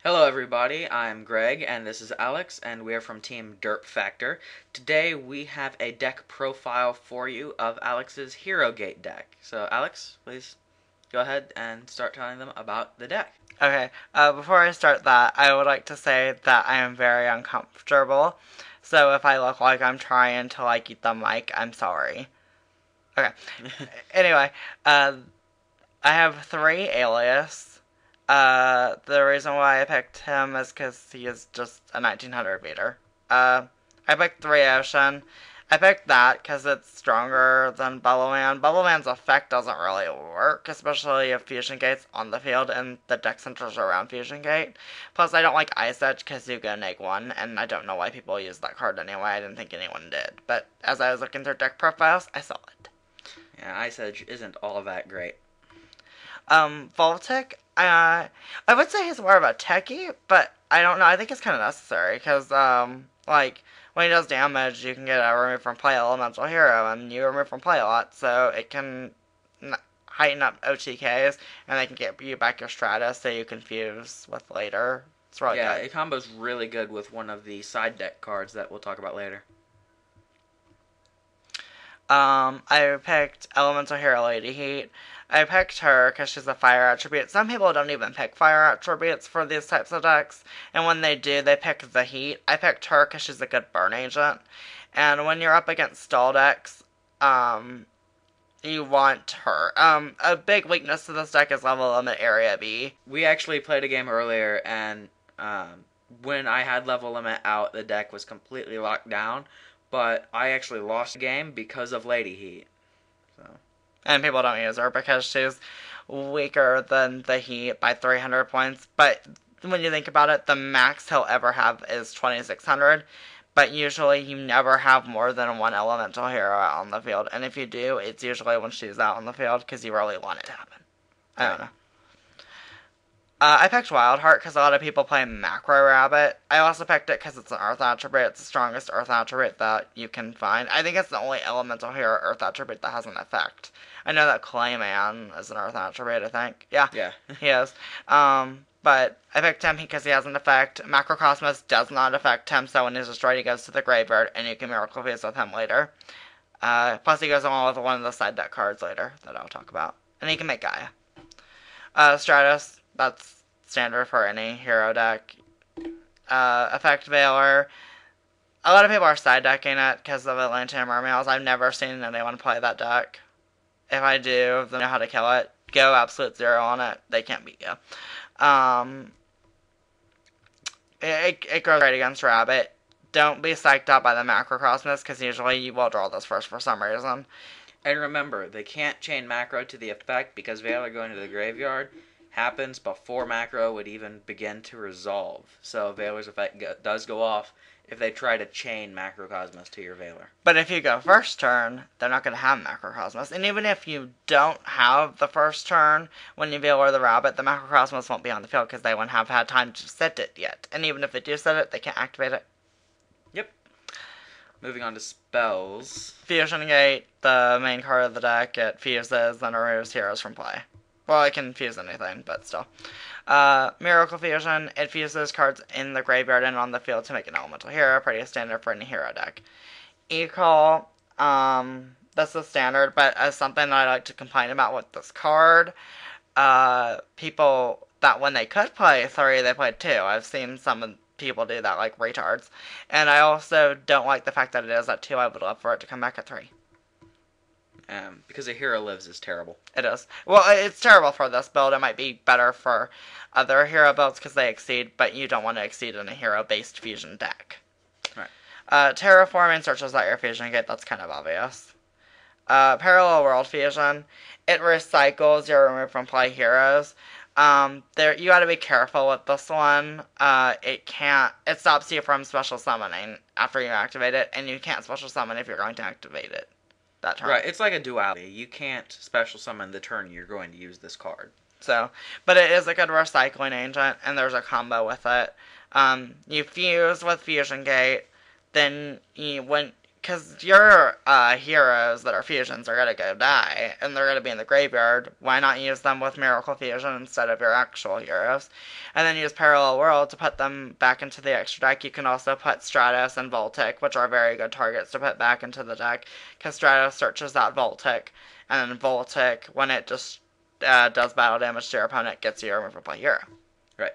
Hello everybody, I'm Greg and this is Alex and we are from Team Derp Factor. Today we have a deck profile for you of Alex's Hero Gate deck. So Alex, please go ahead and start telling them about the deck. Okay, before I start that, I would like to say that I am very uncomfortable. So if I look like I'm trying to eat the mic, I'm sorry. Okay. Anyway, I have three alias. The reason why I picked him is because he is just a 1900 beater. I picked 3 Ocean. I picked that because it's stronger than Bellowman. Bellowman's effect doesn't really work, especially if Fusion Gate's on the field and the deck centers around Fusion Gate. Plus, I don't like Ice Edge because you go -1, and I don't know why people use that card anyway. I didn't think anyone did. But as I was looking through deck profiles, I saw it. Yeah, Ice Edge isn't all that great. Voltic, I would say he's more of a techie, but I don't know. I think it's kind of necessary because, when he does damage, you can get a remove from play elemental hero, and you remove from play a lot, so it can heighten up OTKs, and they can get you back your Stratus so you can fuse with later. It's really Yeah, good. it combos really good with one of the side deck cards that we'll talk about later. I picked Elemental Hero Lady Heat. I picked her because she's a fire attribute. Some people don't even pick fire attributes for these types of decks, and when they do, they pick the heat. I picked her because she's a good burn agent, and when you're up against stall decks, you want her. A big weakness to this deck is level limit area B. We actually played a game earlier and when I had level limit out, the deck was completely locked down, but I actually lost the game because of Lady Heat. So. And people don't use her because she's weaker than the Heat by 300 points. But when you think about it, the max he'll ever have is 2600. But usually you never have more than one elemental hero out on the field. And if you do, it's usually when she's out on the field because you really want it to happen. I don't know. I picked Wildheart because a lot of people play Macro Rabbit. I also picked it because it's an Earth attribute. It's the strongest Earth attribute that you can find. I think it's the only elemental hero Earth attribute that has an effect. I know that Clayman is an Earth attribute, I think. Yeah, he is. But I picked him because he has an effect. Macrocosmos does not affect him, so when he's destroyed, he goes to the graveyard, and you can Miracle Fuse with him later. Plus, he goes along with one of the side deck cards later that I'll talk about. And he can make Gaia. Stratus, that's standard for any hero deck. Effect Veiler. A lot of people are side decking it because of Atlantean Mermails. I've never seen anyone play that deck. If I do, they know how to kill it. Go absolute 0 on it. They can't beat you. It goes right against Rabbit. Don't be psyched out by the Macrocosmos because usually you will draw this first for some reason. And remember, they can't chain Macro to the effect because Veiler going to the graveyard happens before Macro would even begin to resolve. So Veiler's effect does go off if they try to chain Macrocosmos to your Veiler. But if you go first turn, they're not going to have Macrocosmos. And even if you don't have the first turn, when you Veiler the Rabbit, the Macrocosmos won't be on the field because they won't have had time to set it yet. And even if they do set it, they can't activate it. Yep. Moving on to spells. Fusion Gate, the main card of the deck, it fuses and removes heroes from play. Well, it can fuse anything, but still. Miracle Fusion, it fuses cards in the graveyard and on the field to make an elemental hero, pretty standard for any hero deck. E-Call, that's the standard, but as something that I like to complain about with this card, people that when they could play 3, they played 2. I've seen some people do that like retards. And I also don't like the fact that it is at 2. I would love for it to come back at 3. Because a hero lives is terrible. It is. Well, it's terrible for this build. It might be better for other hero builds because they exceed, but you don't want to exceed in a hero-based fusion deck. Right. Terraforming searches out your fusion gate. That's kind of obvious. Parallel World Fusion. It recycles your remove from play heroes. You gotta be careful with this one. It stops you from special summoning after you activate it, and you can't special summon if you're going to activate it that turn. Right, it's like a duality. You can't special summon the turn you're going to use this card. So, but it is a good recycling agent, and there's a combo with it. You fuse with Fusion Gate, then because your heroes that are fusions are going to go die, and they're going to be in the graveyard. Why not use them with Miracle Fusion instead of your actual heroes? And then use Parallel World to put them back into the extra deck. You can also put Stratos and Voltic, which are very good targets to put back into the deck, because Stratos searches out Voltic, and then Voltic, when it just does battle damage to your opponent, gets you a remove from play hero. Right.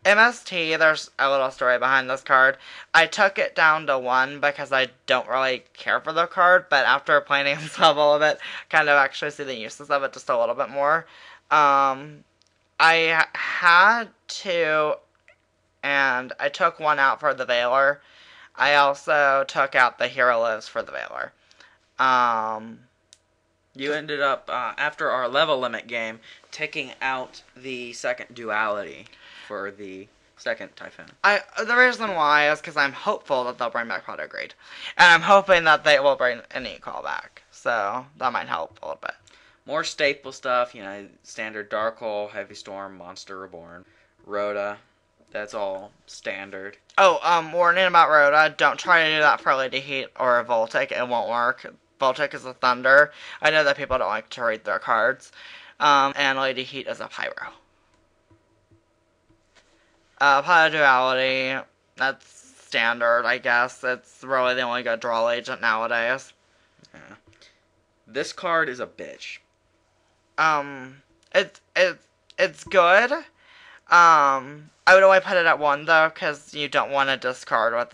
MST, there's a little story behind this card. I took it down to 1 because I don't really care for the card, but after playing several of it, kind of actually see the uses of it just a little bit more. I had to, and I took one out for the Veiler. I also took out the Hero Lives for the Veiler. You ended up, after our level limit game, taking out the second duality for the second Typhoon. The reason why is because I'm hopeful that they'll bring back Grade. And I'm hoping that they will bring an E-Call back. So that might help a little bit. More staple stuff, standard Dark Hole, Heavy Storm, Monster Reborn, Rhoda. That's all standard. Oh, warning about Rhoda. Don't try to do that for Lady Heat or Voltic. It won't work. Voltic is a Thunder. I know that people don't like to read their cards. And Lady Heat is a Pyro. Pyro Duality, that's standard, I guess. It's really the only good draw agent nowadays. Yeah. This card is a bitch. It's good. I would only put it at 1 though, because you don't want to discard with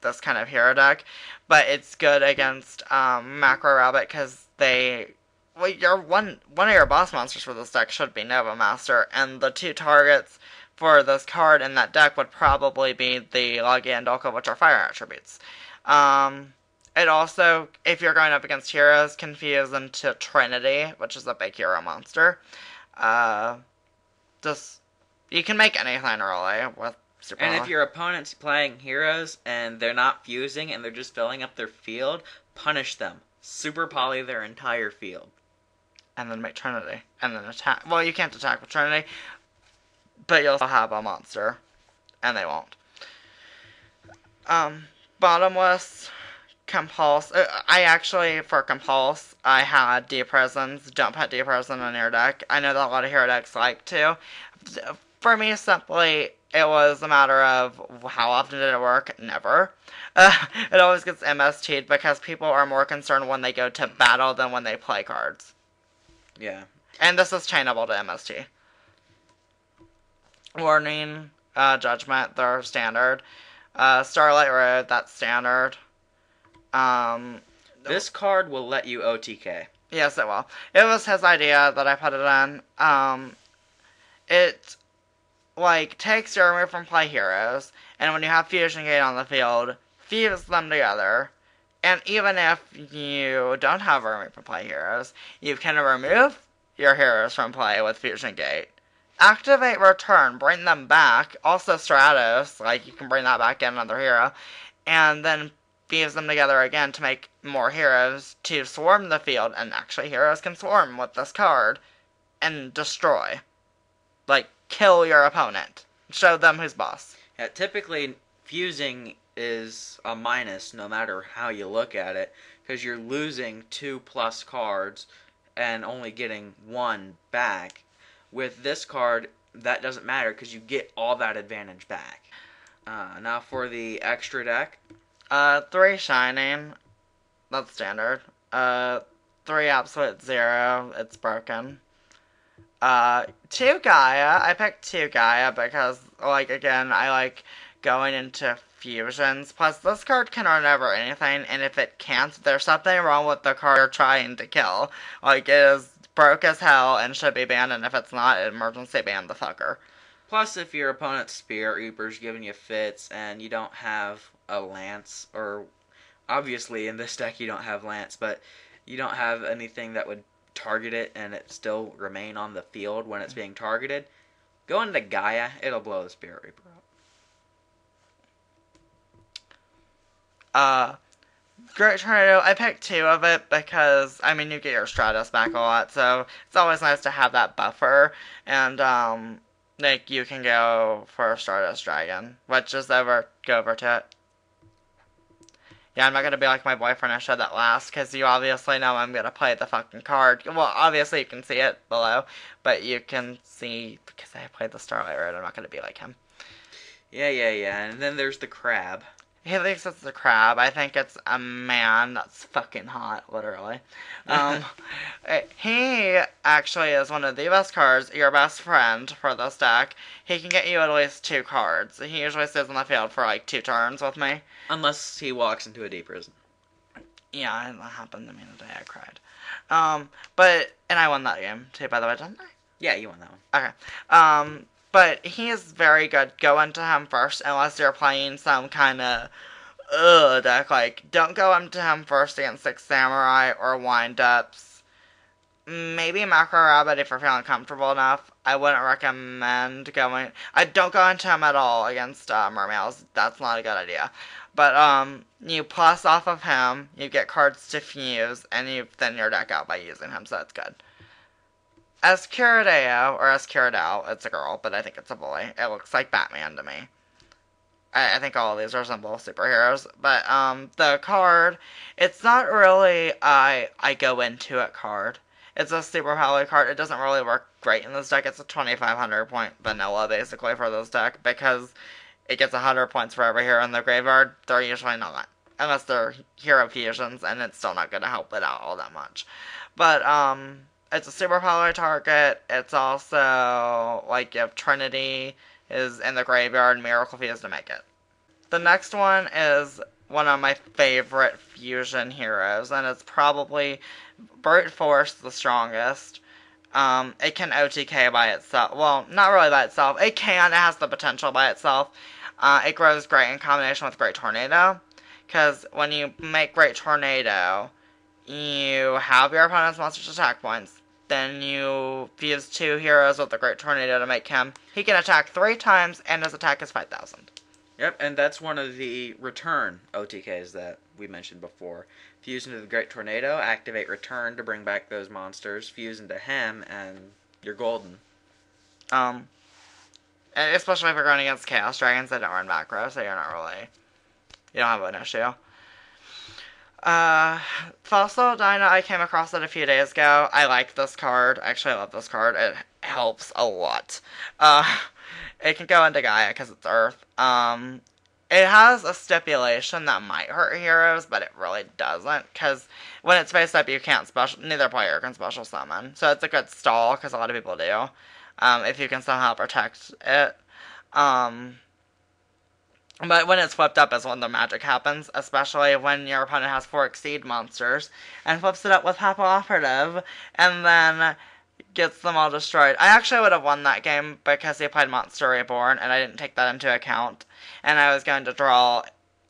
this kind of hero deck. But it's good against Macro Rabbit because your one of your boss monsters for this deck should be Nova Master, and the 2 targets for this card in that deck would probably be the Logia and Dolka, which are fire attributes. It also, if you're going up against heroes, can fuse into Trinity, which is a big hero monster. You can make anything really with Super. And if your opponent's playing heroes and they're not fusing and they're just filling up their field, punish them. Super poly their entire field. And then make Trinity. And then attack. Well, you can't attack with Trinity, but you'll have a monster. And they won't. Bottomless. Compulse. For Compulse, I had D-Prisons. Don't put D-Prison in your deck. I know that a lot of hero decks like to. For me, simply, it was a matter of how often did it work? Never. It always gets MST'd because people are more concerned when they go to battle than when they play cards. Yeah. And this is chainable to MST. Warning, Judgment, they're standard. Starlight Road, that's standard. This card will let you OTK. Yes, it will. It was his idea that I put it in. It, takes your remove from play heroes, and when you have Fusion Gate on the field, fuse them together. And even if you don't have remove from play heroes, you can remove your heroes from play with Fusion Gate. Activate Return, bring them back. Also Stratos, you can bring that back in another hero. And then fuse them together again to make more heroes to swarm the field. And actually, heroes can swarm with this card and destroy. Kill your opponent. Show them who's boss. Yeah, typically, fusing is a minus no matter how you look at it, because you're losing 2+ cards and only getting 1 back. With this card, that doesn't matter because you get all that advantage back. Now for the extra deck. 3 Shining. That's standard. 3 Absolute 0. It's broken. 2 Gaia. I picked 2 Gaia because, again, I like going into fusions. Plus, this card can run over anything, and if it can't, there's something wrong with the card you're trying to kill. It is broke as hell and should be banned, and if it's not, emergency ban the fucker. Plus, if your opponent's Spirit Reaper's giving you fits and you don't have a Lance, or obviously in this deck you don't have Lance, but you don't have anything that would target it and it still remain on the field when it's being targeted, go into Gaia, it'll blow the Spirit Reaper up. Great Tornado, I picked 2 of it because, you get your Stratos back a lot, so it's always nice to have that buffer, and, you can go for Stardust Dragon, which is go over to it. Yeah, I'm not gonna be like my boyfriend and show that last, because you obviously know I'm gonna play the fucking card. Well, obviously you can see it below, but you can see, because I played the Starlight Road, I'm not gonna be like him. Yeah, yeah, yeah. And then there's the crab. He thinks it's a crab. I think it's a man that's fucking hot, literally. Um, he actually is one of the best cards, your best friend for this deck. He can get you at least 2 cards. He usually stays on the field for like 2 turns with me. Unless he walks into a deep prison. Yeah, that happened to me the day I cried. And I won that game too, by the way, didn't I? Yeah, you won that one. Okay. But he is very good. Go into him first, unless you're playing some kind of deck. Like, don't go into him first against 6 Samurai or Wind-Ups. Maybe Macro Rabbit if you're feeling comfortable enough. I wouldn't recommend going. I don't go into him at all against Mermails. That's not a good idea. But you plus off of him, you get cards to fuse, and you thin your deck out by using him, so that's good. Escuridao, or Escuridao, it's a girl, but I think it's a boy. It looks like Batman to me. I think all of these resemble superheroes. But the card, it's not really I go into it card. It's a super powered card. It doesn't really work great in this deck. It's a 2,500 point vanilla, basically, for this deck, because it gets 100 points for every hero in the graveyard. They're usually not. Unless they're hero fusions, and it's still not going to help it out all that much. But, it's a super powered target. It's also, like, if Trinity is in the graveyard, Miracle Fuse to make it. The next one is one of my favorite fusion heroes, and it's probably Brute Force the strongest. It can OTK by itself. Well, not really by itself. It can. It has the potential by itself. It grows great in combination with Great Tornado, because when you make Great Tornado, you have your opponent's monster's attack points. Then you fuse 2 heroes with the Great Tornado to make him. He can attack 3 times, and his attack is 5,000. Yep, and that's one of the return OTKs that we mentioned before. Fuse into the Great Tornado, activate return to bring back those monsters, fuse into him, and you're golden. And especially if you're going against Chaos Dragons that don't run macro, so you're not really... You don't have an issue. Fossil Dyna, I came across it a few days ago. I like this card. Actually, I love this card. It helps a lot. It can go into Gaia because it's Earth. It has a stipulation that might hurt heroes, but it really doesn't, because when it's face up, you can't neither player can special summon. So it's a good stall, because a lot of people do, if you can somehow protect it. But when it's flipped up is when the magic happens, especially when your opponent has 4 Exceed monsters, and flips it up with Papa Operative, and then gets them all destroyed. I actually would have won that game because he played Monster Reborn, and I didn't take that into account. And I was going to draw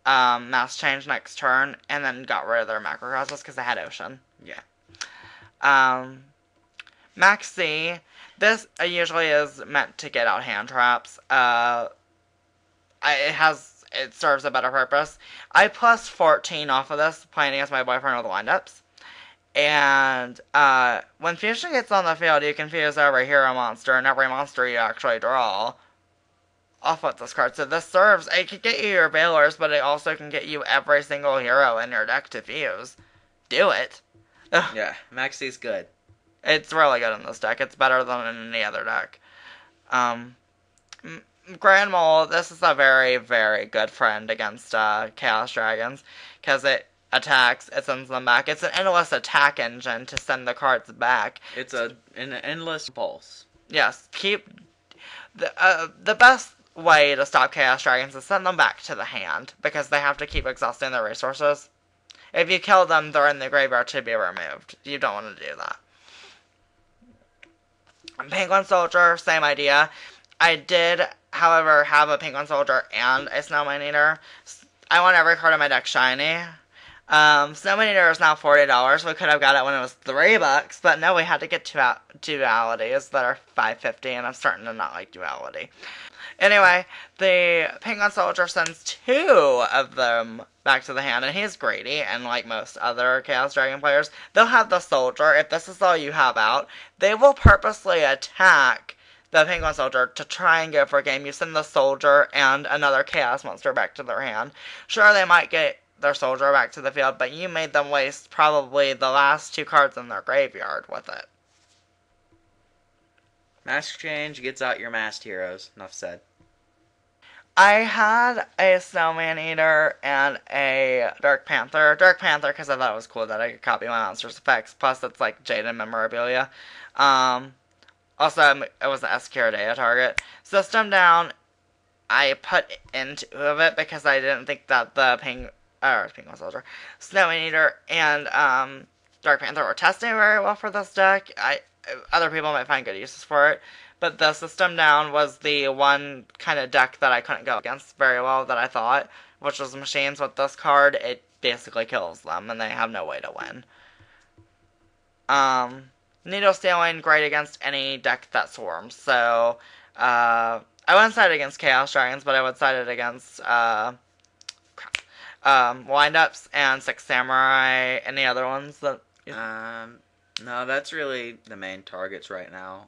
Mass Change next turn, and then got rid of their Macrocosmos because I had Ocean. Yeah. Maxi, this usually is meant to get out hand traps. It serves a better purpose. I plus 14 off of this, playing against my boyfriend with windups. And when fusion gets on the field, you can fuse every hero monster and every monster you actually draw off with this card. So this serves, it can get you your Veilers, but it also can get you every single hero in your deck to fuse. Do it. Yeah, Maxi's good. It's really good in this deck. It's better than in any other deck. Grand Mole, this is a very, very good friend against Chaos Dragons, because it attacks, it sends them back. It's an endless attack engine to send the cards back. It's an endless pulse. Yes, keep... The best way to stop Chaos Dragons is send them back to the hand, because they have to keep exhausting their resources. If you kill them, they're in the graveyard to be removed. You don't want to do that. Penguin Soldier, same idea. I did, however, have a Penguin Soldier and a Snowman Eater. I want every card in my deck shiny. Snowman Eater is now $40. We could have got it when it was $3, but no, we had to get dualities that are $5.50, and I'm starting to not like duality. Anyway, the Penguin Soldier sends 2 of them back to the hand, and he's greedy, and like most other Chaos Dragon players, they'll have the Soldier. If this is all you have out, they will purposely attack the Penguin Soldier to try and go for a game. You send the Soldier and another Chaos monster back to their hand. Sure, they might get their soldier back to the field, but you made them waste probably the last 2 cards in their graveyard with it. Mask change gets out your masked heroes. Enough said. I had a Snowman Eater and a Dark Panther. Dark Panther because I thought it was cool that I could copy my monster's effects. Plus, it's like Jaden memorabilia. Also, it was an Escuridea target. System down, I put into it because I didn't think that the Penguin Soldier, Snowman Eater, and Dark Panther were testing very well for this deck. Other people might find good uses for it. But the system down was the one kind of deck that I couldn't go against very well that I thought, which was machines with this card. It basically kills them, and they have no way to win. Needle Stealing, great against any deck that swarms. So, I wouldn't side it against Chaos Dragons, but I would side it against, Windups and Six Samurai, any other ones that... No, that's really the main targets right now.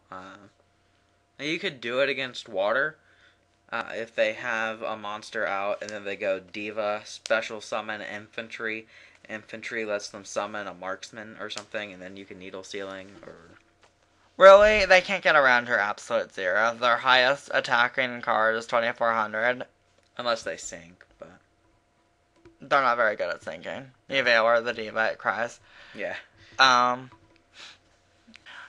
You could do it against water if they have a monster out and then they go Diva, special summon infantry. Infantry lets them summon a marksman or something, and then you can needle sealing or... Really? They can't get around her absolute zero. Their highest attacking card is 2400. Unless they sink, but... They're not very good at sinking. Eva or the Diva, it cries. Yeah.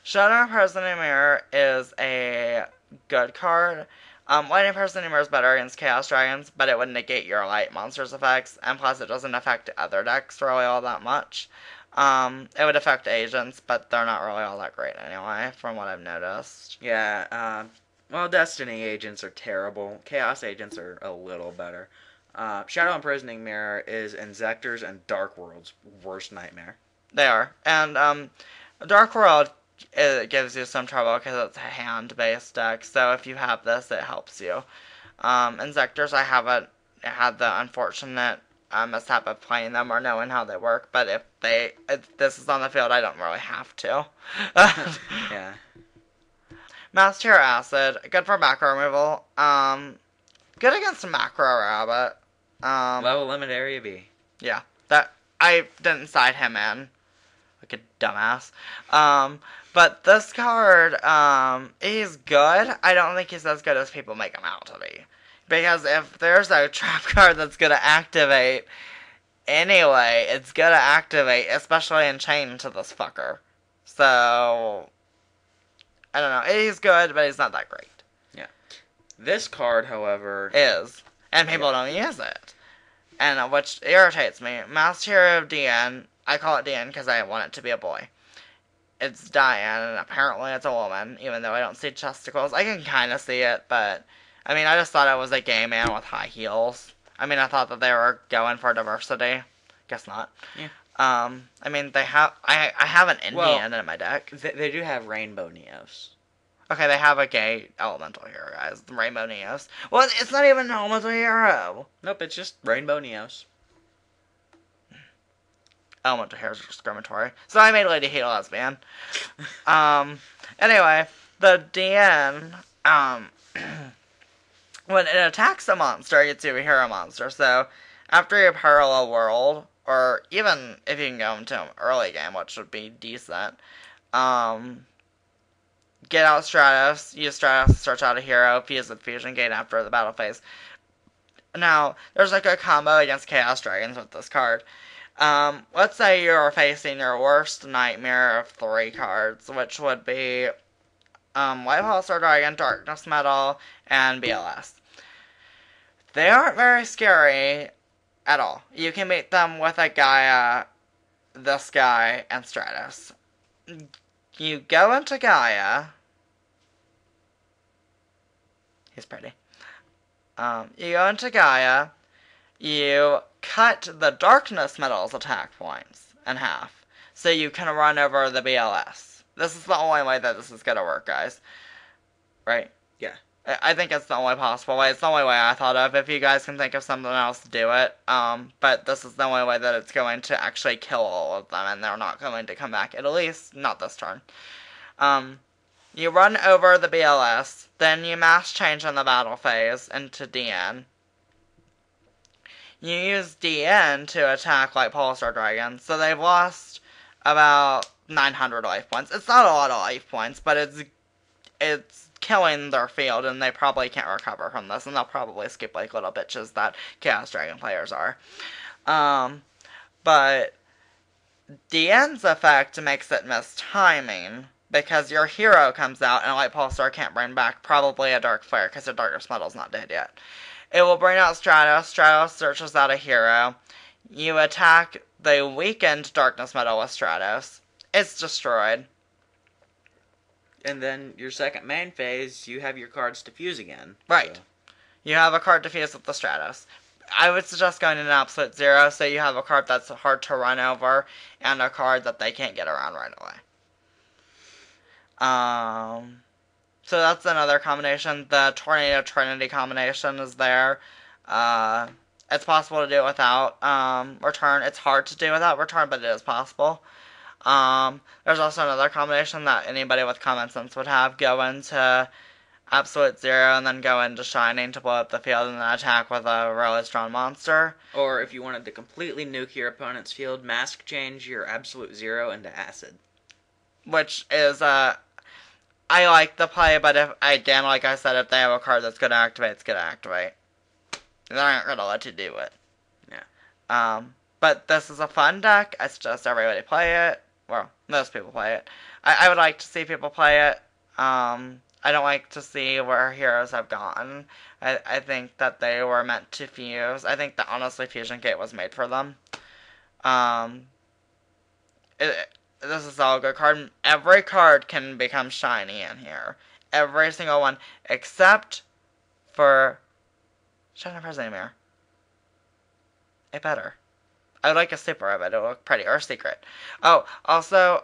Shadow Impersonating Mirror is a good card. Lightning Impersonating Mirror is better against Chaos Dragons, but it would negate your light monsters effects, and plus it doesn't affect other decks really all that much. It would affect agents, but they're not really all that great anyway, from what I've noticed. Yeah, well, Destiny agents are terrible. Chaos agents are a little better. Shadow Imprisoning Mirror is Inzector's and Dark World's worst nightmare. They are. And, Dark World, it gives you some trouble because it's a hand-based deck, so if you have this, it helps you. Inzectors, I haven't had the unfortunate mishap of playing them or knowing how they work, but if this is on the field, I don't really have to. Yeah. Mass Tear Acid, good for macro removal. Good against Macro Rabbit. Level limit area B. Yeah, that I didn't side him in. Like a dumbass. But this card, he's good. I don't think he's as good as people make him out to be. Because if there's a trap card that's gonna activate anyway, it's gonna activate, especially in chain to this fucker. So, I don't know. He's good, but he's not that great. Yeah. This card, however... is. And people don't use it. And which irritates me. Master Hero DN, I call it DN because I want it to be a boy. It's Diane, and apparently it's a woman, even though I don't see testicles. I can kind of see it, but... I mean, I just thought it was a gay man with high heels. I mean, I thought that they were going for diversity. Guess not. Yeah. I mean, they have... I have an Indian in my deck. They do have Rainbow Neos. Okay, they have a gay elemental hero, guys. The Rainbow Neos. Well, it's not even an elemental hero. Nope, it's just Rainbow Neos. Elemental heroes are discriminatory. So I made Lady Hate a lesbian. Anyway, the DN, when it attacks a monster, it's a hero monster. So after your parallel world, or even if you can go into an early game, which would be decent, get out Stratos, use Stratos to search out a hero, fuse with Fusion Gate after the battle phase. Now, there's like a combo against Chaos Dragons with this card. Let's say you're facing your worst nightmare of 3 cards, which would be White Pulsar Dragon, Darkness Metal, and BLS. They aren't very scary at all. You can beat them with a Gaia, this guy, and Stratos. You go into Gaia. He's pretty. You go into Gaia. You cut the Darkness Metal's attack points in half, so you can run over the BLS. This is the only way that this is gonna work, guys. Right? Yeah. I think it's the only possible way. It's the only way I thought of. If you guys can think of something else, do it. But this is the only way that it's going to actually kill all of them, and they're not going to come back. At least, not this turn. You run over the BLS, then you mass change in the battle phase into DN. you use DN to attack like Pulsar Dragons. So they've lost about 900 life points. It's not a lot of life points, but it's killing their field, and they probably can't recover from this, and they'll probably skip like little bitches that Chaos Dragon players are. But DN's effect makes it miss timing, because your hero comes out and a Light Pulsar can't bring back probably a Dark Flare because the Darkness Metal's not dead yet. It will bring out Stratos. Stratos searches out a hero. You attack the weakened Darkness Metal with Stratos. It's destroyed. And then your second main phase, you have your cards to fuse again. Right. So. You have a card to fuse with the Stratos. I would suggest going in Absolute Zero, so you have a card that's hard to run over, and a card that they can't get around right away. So that's another combination. The Tornado Trinity combination is there. It's possible to do it without return. It's hard to do without return, but it is possible. There's also another combination that anybody with common sense would have. Go into Absolute Zero and then go into Shining to blow up the field and then attack with a really strong monster. Or if you wanted to completely nuke your opponent's field, Mask change your Absolute Zero into Acid. Which is, I like the play, but if, again, like I said, if they have a card that's going to activate, it's going to activate. They aren't going to let you do it. Yeah. But this is a fun deck. I suggest everybody play it. Well, most people play it. I would like to see people play it. I don't like to see where heroes have gone. I think that they were meant to fuse. I think that honestly Fusion Gate was made for them. This is all a good card. Every card can become shiny in here. Every single one. Except for Shadow Mirror. It better. I would like a super of it. It would look pretty. Or secret. Oh, also,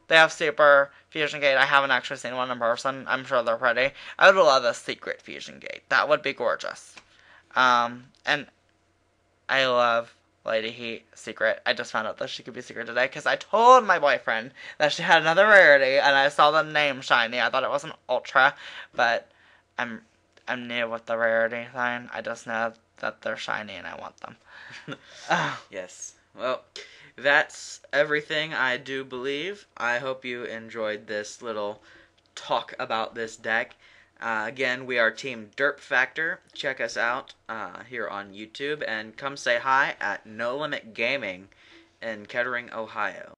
they have Super Fusion Gate. I haven't actually seen one in person. I'm sure they're pretty. I would love a secret Fusion Gate. That would be gorgeous. And I love Lady Heat Secret. I just found out that she could be secret today because I told my boyfriend that she had another rarity and I saw the name shiny. I thought it was an ultra, but I'm new with the rarity thing. I just know that they're shiny and I want them. Yes. Well, that's everything, I do believe. I hope you enjoyed this little talk about this deck. Again, we are Team Derp Factor. Check us out here on YouTube, and come say hi at No Limit Gaming in Kettering, Ohio.